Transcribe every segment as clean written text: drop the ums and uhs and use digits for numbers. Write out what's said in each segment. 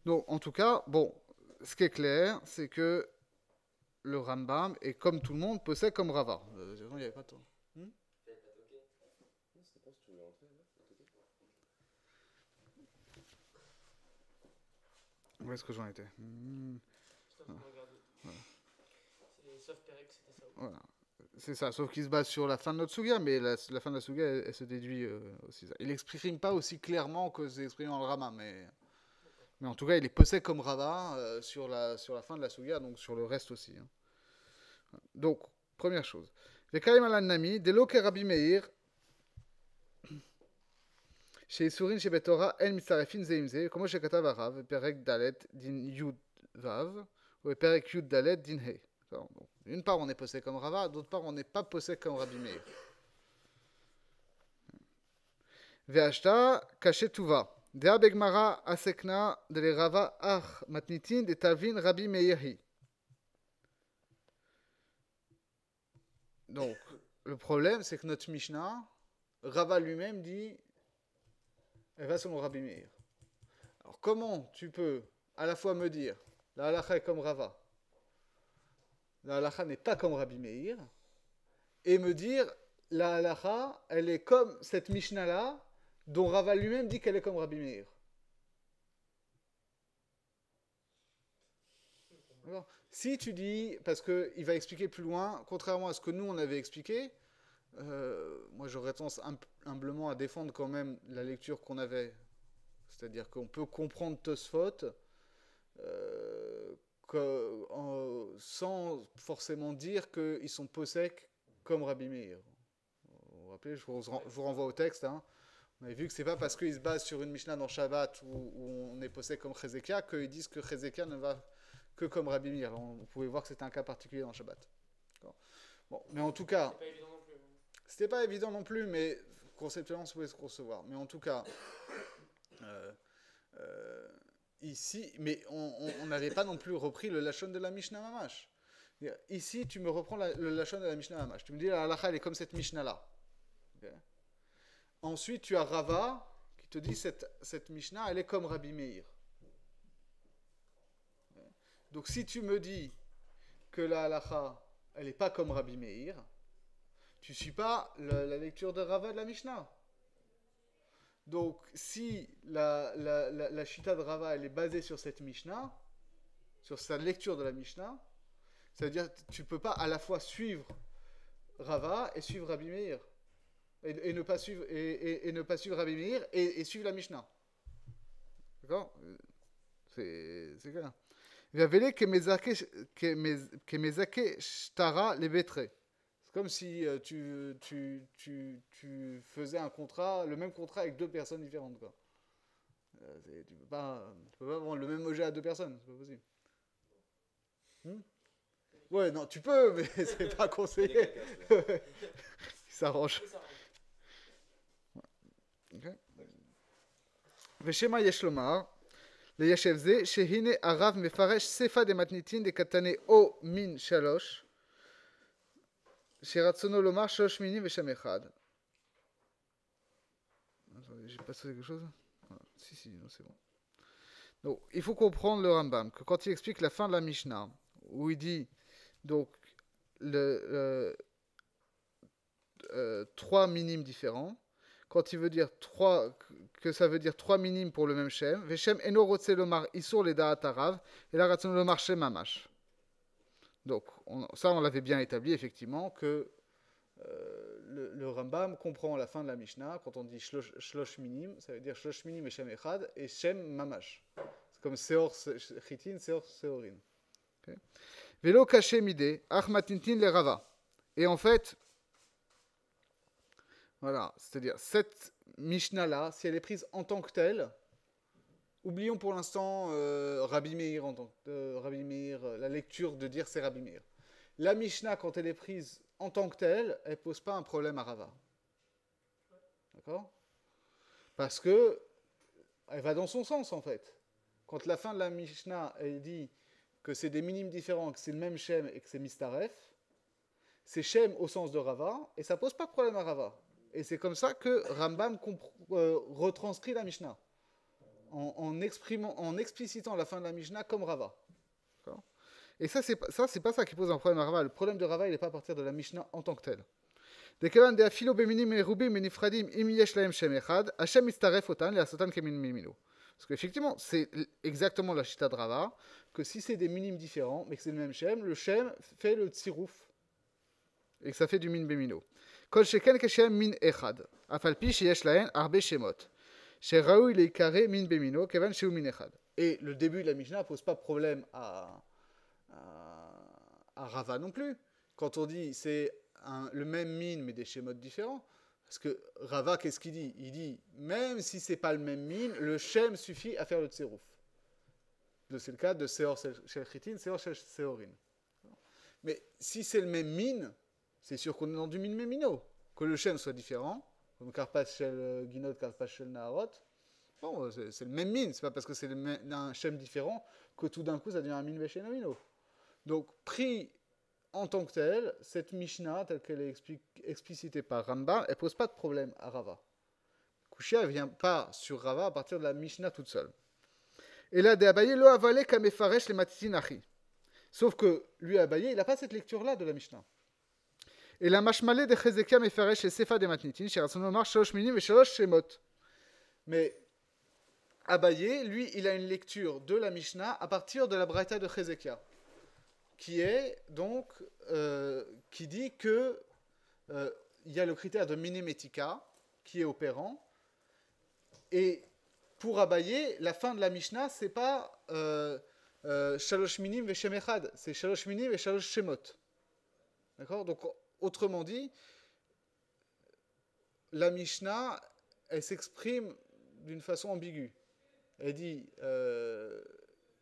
Donc, en tout cas, bon, ce qui est clair, c'est que le Rambam, et comme tout le monde, possède comme Rava. Il n'y avait pas de temps. Hmm. Où est-ce que j'en étais? Sauf Perek, c'était ça. Voilà. C'est ça, sauf qu'il se base sur la fin de notre Suga, mais la fin de la Suga, elle se déduit aussi ça. Il n'exprime pas aussi clairement que c'est exprimé dans le Rama, mais en tout cas, il est possède comme Rava sur la fin de la Suga, donc sur le reste aussi. Hein. Donc, première chose. Les Kalim al Nami, Delo ke Rabbi Meir, chez Surin, chez Betora, El Mitzarefin Zeimze, comment chez Katav Arav, Perek Dalet, Din Yud Vav, ou Perek Yud Dalet, Din He. Donc, d'une part, on est possède comme Rava, d'autre part, on n'est pas possède comme Rabbi Meir. Ve'ashta kashetuva. Dea begmara asekna de le rava ach matnitin de tavin Rabbi Meirhi. Donc, le problème, c'est que notre Mishnah, Rava lui-même dit, elle va selon Rabbi Meir. Alors, comment tu peux à la fois me dire, la halacha est comme Rava, la halacha n'est pas comme Rabbi Meir, et me dire, la halacha, elle est comme cette Mishnah-là, dont Rava lui-même dit qu'elle est comme Rabbi Meir. Alors, si tu dis, parce qu'il va expliquer plus loin, contrairement à ce que nous on avait expliqué, moi j'aurais tendance humblement à défendre quand même la lecture qu'on avait. C'est-à-dire qu'on peut comprendre Tosfot sans forcément dire qu'ils sont possèques comme Rabbi Meir. Vous vous rappelez, je vous renvoie au texte. Hein. On avait vu que c'est pas parce qu'ils se basent sur une Mishnah dans Shabbat où on est possède comme Chezekia qu'ils disent que Chezekia ne va que comme Rabbi Meir. Vous pouvez voir que c'était un cas particulier dans Shabbat. Bon, mais en tout cas, c'était pas évident non plus, mais conceptuellement, ça pouvait se concevoir. Mais en tout cas, euh, euh, ici, mais on n'avait pas non plus repris le Lachon de la Mishnah Mamash. Ici, tu me reprends le Lachon de la Mishnah Mamash. Tu me dis, la halacha, elle est comme cette Mishnah-là. Okay. Ensuite, tu as Rava qui te dit, cette Mishnah, elle est comme Rabbi Meir. Okay. Donc, si tu me dis que la halacha, elle n'est pas comme Rabbi Meir, tu ne suis pas la lecture de Rava de la Mishnah. Donc, si la Shita de Rava elle est basée sur cette Mishnah, sur sa lecture de la Mishnah, ça veut dire que tu ne peux pas à la fois suivre Rava et suivre Rabbi Meir. Et ne pas suivre, et ne pas suivre Rabbi Meir et suivre la Mishnah. D'accord. C'est clair. Vavele que mezake shtara les betrés. C'est comme si tu faisais un contrat, le même contrat avec deux personnes différentes. Quoi. Tu peux pas vendre le même objet à deux personnes, c'est pas possible. Hmm. Ouais, non, tu peux, mais c'est pas conseillé. Il s'arrange. Okay. ושמא יש לומר, לישב זה, שהנה הרב מפרש ספא דמתניתין דקתני או מין שלוש, שרצונו לומר שלוש מינים ושם אחד. Attendez, j'ai pas sauté quelque chose? Si, non, c'est bon. Donc, il faut comprendre le Rambam, que quand il explique la fin de la Mishnah, où il dit, donc, trois minimes différents, quand il veut dire que ça veut dire trois minimes pour le même Shem, Veshem eno rotse lomar isur le da'at arav, et la ratson lomar Shem mamash. Donc, ça, on l'avait bien établi, effectivement, que le Rambam comprend la fin de la Mishnah, quand on dit shlosh minim, ça veut dire shlosh minim et Shem echad, et Shem mamash. C'est comme seor chitin, seor seorin. Velo kaché mide, ach matintin le rava. Et en fait, voilà, c'est-à-dire cette Mishnah-là, si elle est prise en tant que telle, oublions pour l'instant Rabbi Meir, Rabbi Meir, la lecture de dire c'est Rabbi Meir. La Mishnah, quand elle est prise en tant que telle, elle ne pose pas un problème à Rava. D'accord? Parce que elle va dans son sens en fait. Quand la fin de la Mishnah, elle dit que c'est des minimes différents, que c'est le même Shem et que c'est Mistaref, c'est Shem au sens de Rava, et ça ne pose pas de problème à Rava. Et c'est comme ça que Rambam retranscrit la Mishnah. en explicitant la fin de la Mishnah comme Rava. D'accord. Et ça, c'est pas ça qui pose un problème à Rava. Le problème de Rava, il n'est pas à partir de la Mishnah en tant que telle. Parce qu'effectivement, c'est exactement la chita de Rava, que si c'est des minimes différents, mais que c'est le même shem fait le tsirouf, et que ça fait du min bemino. Kol sheken keshem min echad, afalpi sheyesh lahen arbe shemot, sheraou il est carré min bemino, kevan sheu min echad. Et le début de la Mishnah pose pas de problème à Rava non plus. Quand on dit c'est le même min mais des schémotes différents, parce que Rava, qu'est-ce qu'il dit? Il dit, même si c'est pas le même min, le shem suffit à faire le tsirouf. C'est le cas de Seor Shel Chitin, Seor Shel Seorin. Mais si c'est le même min, c'est sûr qu'on est dans du min memino. Que le shem soit différent, comme Karpas Shel Ginot, Karpas Shel Naharot, bon, c'est le même min, c'est pas parce que c'est un shem différent que tout d'un coup ça devient un min veshenomino. Donc, pris en tant que tel, cette Mishnah, telle qu'elle est explicitée par Rambam, elle ne pose pas de problème à Rava. Kushia ne vient pas sur Rava à partir de la Mishnah toute seule. Et là, de Abaye, lo avalé kamefaresh le matitinachi. Sauf que lui, Abaye, il n'a pas cette lecture-là de la Mishnah. Et la mashmalé de Chezekia mefaresh le sefa de matnitin, chez Ratsonomar, shalosh minim et shalosh shemot. Mais Abaye, lui, il a une lecture de la Mishnah à partir de la Braïta de Chezekia, qui est donc qui dit que il y a le critère de minimetika qui est opérant, et pour Abaye, la fin de la Mishnah, c'est pas shalosh minim ve shem echad, c'est shalosh minim ve shalosh shemot. D'accord? Donc autrement dit, la Mishnah, elle s'exprime d'une façon ambiguë. Elle dit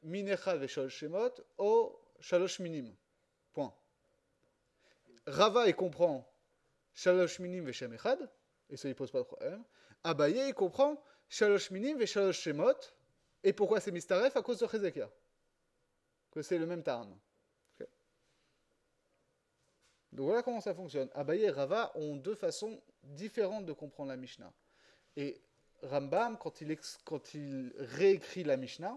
min echad ve shalosh shemot ou Shalosh minim. Point. Rava, il comprend Shalosh minim ve shem echad, et ça, il pose pas de problème. Abaye, il comprend Shalosh minim ve shalosh shemot, et pourquoi c'est mistaref? À cause de Chezekia. Que c'est le même terme. Okay. Donc voilà comment ça fonctionne. Abaye et Rava ont deux façons différentes de comprendre la Mishnah. Et Rambam, quand il réécrit la Mishnah,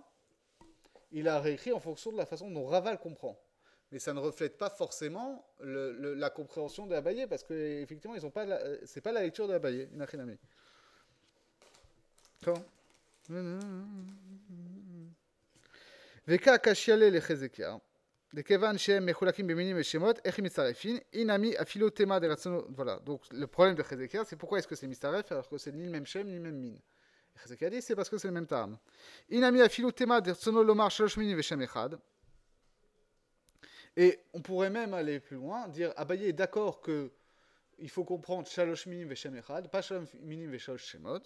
il a réécrit en fonction de la façon dont Rava le comprend. Mais ça ne reflète pas forcément la compréhension d'Abaye, parce qu'effectivement, c'est pas la lecture d'Abaye. Inachinami. Veka kashiale le Chezekia. De kevan shem mechulakim beminim et shemot, echim mitzarefin, inami afilo tema de ratsono. Voilà. Donc, le problème de Chezekia, c'est pourquoi est-ce que c'est mistaref alors que c'est ni le même shem, ni le même min. Chezekia dit, c'est parce que c'est le même terme. Inami afilo tema de ratsono lomar shalosh minim ve shem echad. Et on pourrait même aller plus loin, dire Abaye est d'accord que il faut comprendre shalosh minim ve shem echad, pas shalosh minim ve shalosh shemot.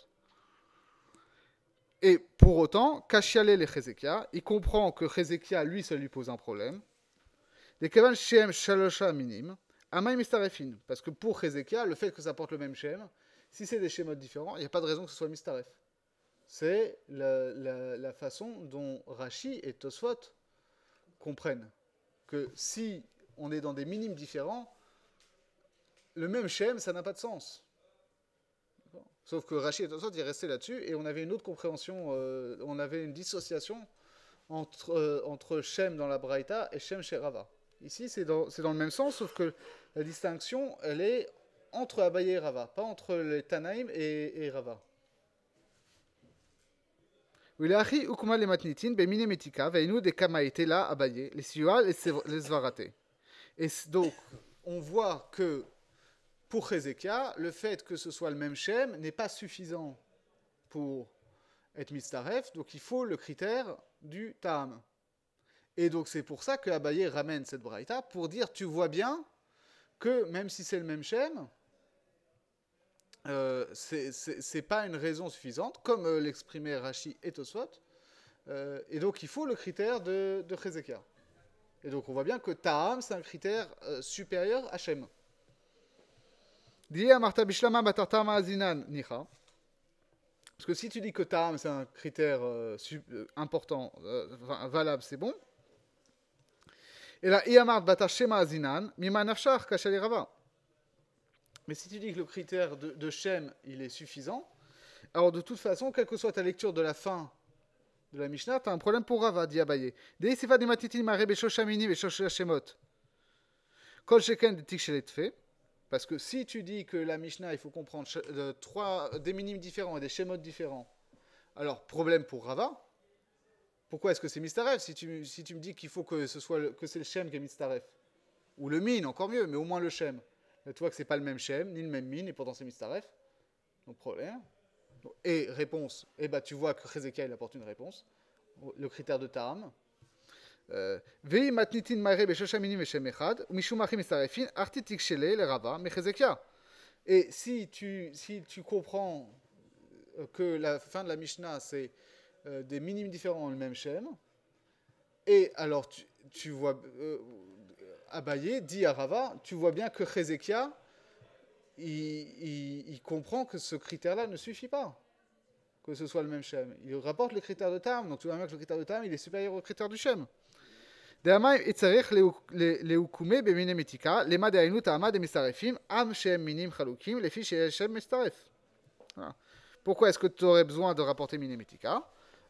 Et pour autant, kashiale le Chezekia, il comprend que Chezekia, lui, ça lui pose un problème. Les kevan shem shalosha minim, amay mistarefin. Parce que pour Chezekia, le fait que ça porte le même shem, si c'est des schémas différents, il n'y a pas de raison que ce soit mistaref. C'est la façon dont Rashi et Tosfot comprennent que si on est dans des minimes différents, le même shem, ça n'a pas de sens. Sauf que Rashi et Tosfot, ils restaient là-dessus, et on avait une autre compréhension, on avait une dissociation entre Shem dans la Braïta et Shem chez Rava. Ici, c'est dans le même sens, sauf que la distinction, elle est entre Abaye et Rava, pas entre les Tanaïm et Rava. Wilachi ukuma le matnitin bemine metika veinu de kama était là Abaye les siwa les zvarate. Et donc, on voit que pour Chezekia, le fait que ce soit le même Shem n'est pas suffisant pour être mitzaref, donc il faut le critère du Ta'am. Et donc c'est pour ça que Abaye ramène cette braïta, pour dire, tu vois bien que même si c'est le même Shem, c'est pas une raison suffisante, comme l'exprimaient Rashi et Tosfot, et donc il faut le critère de Chezekia. Et donc on voit bien que Ta'am, c'est un critère supérieur à Shem. Parce que si tu dis que Ta'am, c'est un critère important, valable, c'est bon. Et là, mais si tu dis que le critère de Shem, il est suffisant, alors de toute façon, quelle que soit ta lecture de la fin de la Mishnah, tu as un problème pour Rava, dit Abaye. Dei sefa de matitin mare beshosha minim beshosha shemot. Kol sheken de tik shelet fe. Parce que si tu dis que la Mishnah, il faut comprendre des minimes différents et des shemot différents, alors problème pour Rava. Pourquoi est-ce que c'est Mistaref si tu me dis qu'il faut que c'est le Shem qui est Mistaref? Ou le Min, encore mieux, mais au moins le Shem. Là, tu vois que c'est pas le même Shem, ni le même Min, et pourtant c'est Mistaref. Donc problème. Et réponse, tu vois que Hezekiah il apporte une réponse. Le critère de Ta'am. Vei matnitin mare beshoshamini meshem echad, ou mishumachim mistarefin, artitik shele le Rava, mais Hezekiah. Et si tu comprends que la fin de la Mishnah, c'est des minimes différents dans le même Shem, et alors tu vois Abaye dit à Rava, tu vois bien que Hezekiah il comprend que ce critère-là ne suffit pas, que ce soit le même Shem. Il rapporte le critère de Tam, donc tu vois bien que le critère de Tam il est supérieur au critère du Shem. דאמיים יצטרך להוקומה במיני מתיקה, למה דהיינו טעמה דמסתרפים, עם שהם מינים חלוקים, לפי שיש שם מסתרף. Pourquoi est-ce que tu aurais besoin de rapporter miné mitika,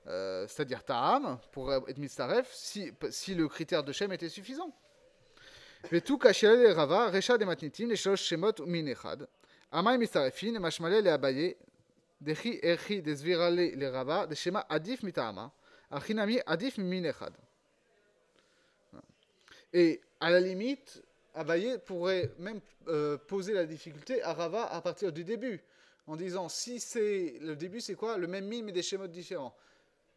c'est-à-dire ta'am, pour être mistaref, si le critère de Shem était suffisant? וטו קשה לרבה, רשע דמתניתים לשלוש שמות ומין אחד. המים מסתרפים, משמלה לאביי, דכי ערכי דסבירה לרבה, דשמה עדיף מטעמה, הכי נמי עדיף ממין אחד. Et à la limite, Abaye pourrait même poser la difficulté à Rava à partir du début, en disant si c'est le début, c'est quoi? Le même mime mais des schémas différents.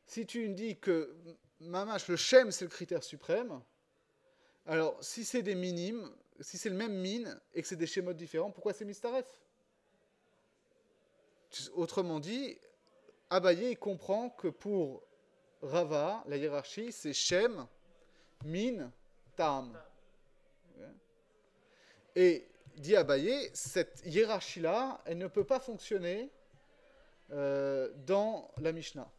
Si tu me dis que Mamash, le Shem, c'est le critère suprême, alors si c'est des minimes, si c'est le même mine et que c'est des schémas différents, pourquoi c'est Mistaref? Autrement dit, Abaye comprend que pour Rava, la hiérarchie, c'est Shem, Min, Tam. Et dit Abaye, cette hiérarchie-là, elle ne peut pas fonctionner dans la Mishnah.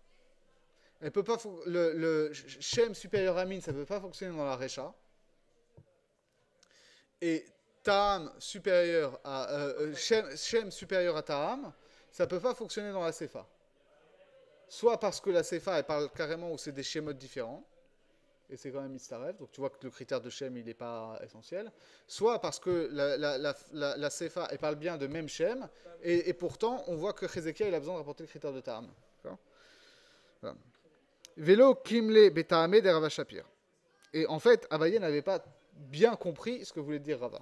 Elle peut pas le Shem supérieur à Min, ça ne peut pas fonctionner dans la Recha. Et Tam supérieur à Shem supérieur à Tam, ça ne peut pas fonctionner dans la Sefa. Soit parce que la Sefa, elle parle carrément où c'est des schémas différents, et c'est quand même Mistaref, donc tu vois que le critère de Shem, il n'est pas essentiel. Soit parce que la Sefa, elle parle bien de même Shem, et pourtant, on voit que Hezekiah, il a besoin de rapporter le critère de Ta'am. Voilà. Vélo Kimle Beta'ame de Rava Shapir. Et en fait, Abaye n'avait pas bien compris ce que voulait dire Rava.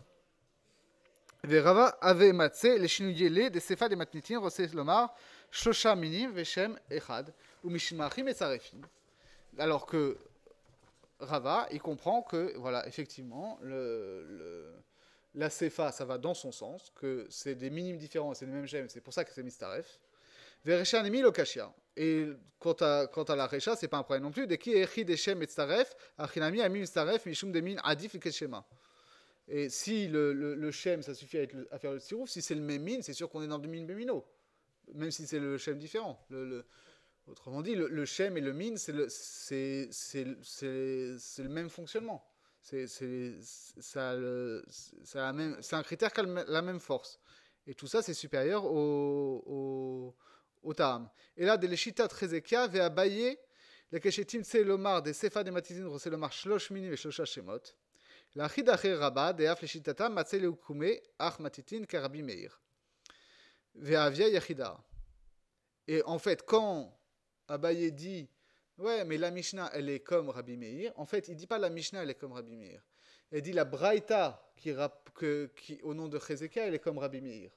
Rava avait matzé les shinuyele des Sefa des Matnitin, Rosé Lomar, Shosha Minim, Veshem Echad, ou Mishmachim et Sarefim. Alors que Rava, il comprend que, voilà, effectivement, la Sefa, ça va dans son sens, que c'est des minimes différents, c'est les mêmes gemmes, c'est pour ça que c'est Mistaref. Veresha Nemi Lokashia. Et quant à la Recha, c'est pas un problème non plus. Dès qu'il y a écrit des Shem et Staref, Achinami a mis Staref, Mishum Demin Adif et Keshema. Et si le Shem, ça suffit à faire le Sirouf, si c'est le même mine, c'est sûr qu'on est dans le Min Bemino. Même si c'est le Shem différent. Autrement dit, le Shem et le Min, c'est le même fonctionnement. C'est un critère qui a la même force. Et tout ça, c'est supérieur au Ta'am. Et là, de l'Eshitat Hezekiah, ve Abaye, le Keshetim Tse Lomar, des Sefa de Matizin, Rose Lomar, Shlosh Minim et Shlosha Shemot. La Chidacher Rabba, de Af l'Eshitata, Matse Leukume, Ach Matitin, Karabi Meir. Ve Avia Yachida. Et en fait, quand Abaye dit ouais, mais la Mishnah, elle est comme Rabbi Meir, en fait, il ne dit pas la Mishnah, elle est comme Rabbi Meir. Il dit la Braïta, qui, au nom de Hezekiah, elle est comme Rabbi Meir.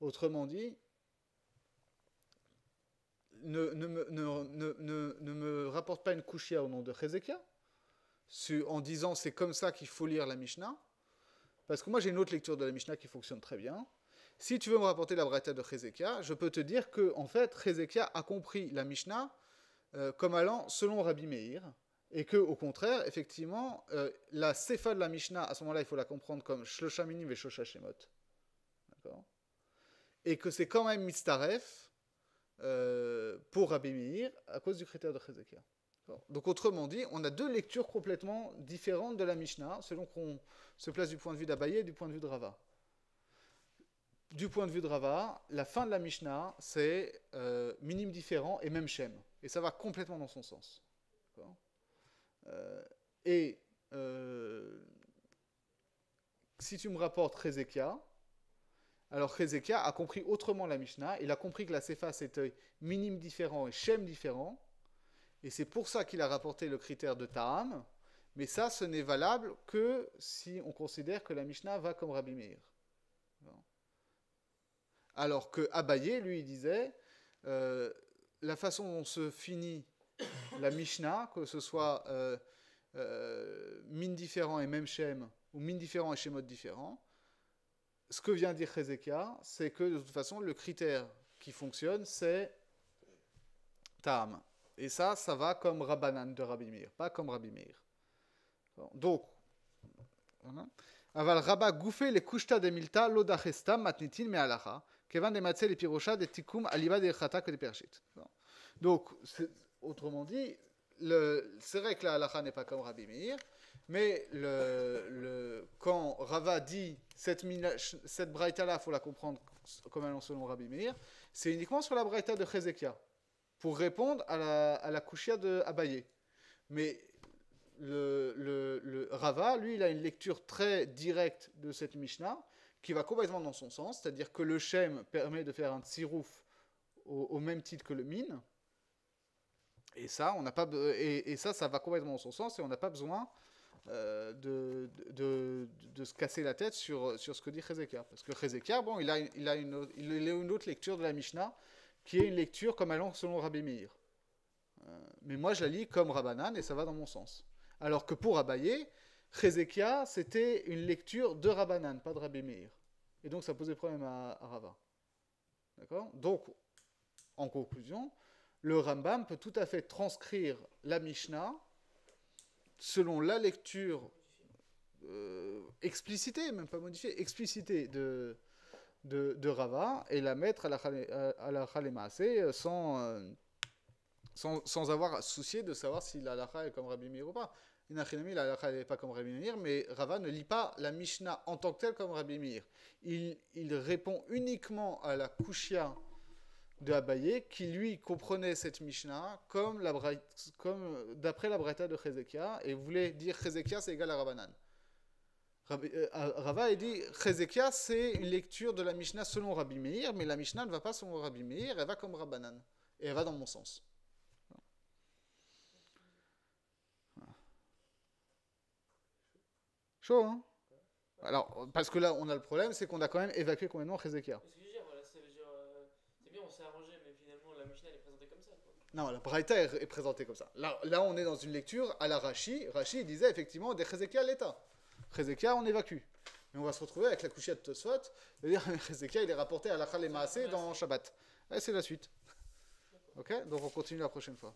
Autrement dit, ne me rapporte pas une kushia au nom de Hezekiah, en disant c'est comme ça qu'il faut lire la Mishnah, parce que moi j'ai une autre lecture de la Mishnah qui fonctionne très bien. Si tu veux me rapporter la Braïta de Hezekiah, je peux te dire que en fait, Hezekiah a compris la Mishnah comme allant selon Rabbi Meir, et que au contraire, effectivement, la Sefa de la Mishnah, à ce moment-là, il faut la comprendre comme Shlosha Minim et Shlosha Shemot. D'accord ? Et que c'est quand même Mistaref pour Rabbi Meir à cause du critère de Hezekiah. Donc autrement dit, on a deux lectures complètement différentes de la Mishnah, selon qu'on se place du point de vue d'Abaye et du point de vue de Rava. Du point de vue de Rava, la fin de la Mishnah, c'est minime différent et même Shem. Et ça va complètement dans son sens. D'accord. Et si tu me rapportes Hezekia, alors Hezekia a compris autrement la Mishnah. Il a compris que la Sefa c'était minime différent et Shem différent. Et c'est pour ça qu'il a rapporté le critère de Ta'am. Mais ça, ce n'est valable que si on considère que la Mishnah va comme Rabbi Meir. Alors que Abaye, lui, il disait la façon dont se finit la Mishnah, que ce soit min différent et même Shem, ou min différent et Shemot différent, ce que vient dire Hezekia, c'est que de toute façon, le critère qui fonctionne, c'est Ta'am. Et ça va comme Rabbanan de Rabbi Meir, pas comme Rabbi Meir. Donc, Aval Rabba Goufé les Kushta de Milta, Lodachesta, Matnitin, Mealacha, Kevan de Matse, les Pirosha, de Tikum, Aliba de Chata, que de Perchit. Donc, autrement dit, c'est vrai que la halacha n'est pas comme Rabbi Meir, mais quand Rava dit cette braïta-là, il faut la comprendre comme allant selon Rabbi Meir, c'est uniquement sur la braïta de Hezekia, pour répondre à la kushia de Abaye. Mais le Rava, lui, il a une lecture très directe de cette Mishnah, qui va complètement dans son sens, c'est-à-dire que le Shem permet de faire un tsirouf au même titre que le Min, et ça, ça va complètement dans son sens, et on n'a pas besoin de se casser la tête sur ce que dit Hezekia. Parce que Hezekia, bon, il a une autre lecture de la Mishnah, qui est une lecture comme allant selon Rabbi Meir. Mais moi, je la lis comme Rabbanan, et ça va dans mon sens. Alors que pour Abaye, Hezekia, c'était une lecture de Rabbanan, pas de Rabbi Meir. Et donc, ça posait problème à Rava. D'accord ? Donc, en conclusion, le Rambam peut tout à fait transcrire la Mishnah selon la lecture explicitée, même pas modifiée, explicitée de Rava, et la mettre à la Khalemaase sans avoir à soucier de savoir si la halakha est comme Rabbi Meir ou pas. La halakha n'est pas comme Rabbi Meir, mais Rava ne lit pas la Mishnah en tant que telle comme Rabbi Meir. Il répond uniquement à la kushia de Abaye, qui lui comprenait cette Mishnah comme d'après la braïta de Hezekia, et voulait dire Hezekia c'est égal à Rabbanan. Rava a dit Hezekia c'est une lecture de la Mishnah selon Rabbi Meir, mais la Mishnah ne va pas selon Rabbi Meir, elle va comme Rabbanan, et elle va dans mon sens. Chaud, hein? Alors, parce que là, on a le problème, c'est qu'on a quand même évacué complètement Hezekia. Ce que je veux dire, voilà, c'est bien, on s'est arrangé, mais finalement, la Mishnah elle est présentée comme ça. Quoi. Non, la Braïta est présentée comme ça. Là, on est dans une lecture à la Rashi. Rashi disait effectivement des Hezekia à l'état. Hezekia, on évacue. Mais on va se retrouver avec la couchette de Tosfot. C'est-à-dire, Hezekia, il est rapporté à la Chal et Maasé dans Shabbat. Et c'est la suite. Ok? Donc, on continue la prochaine fois.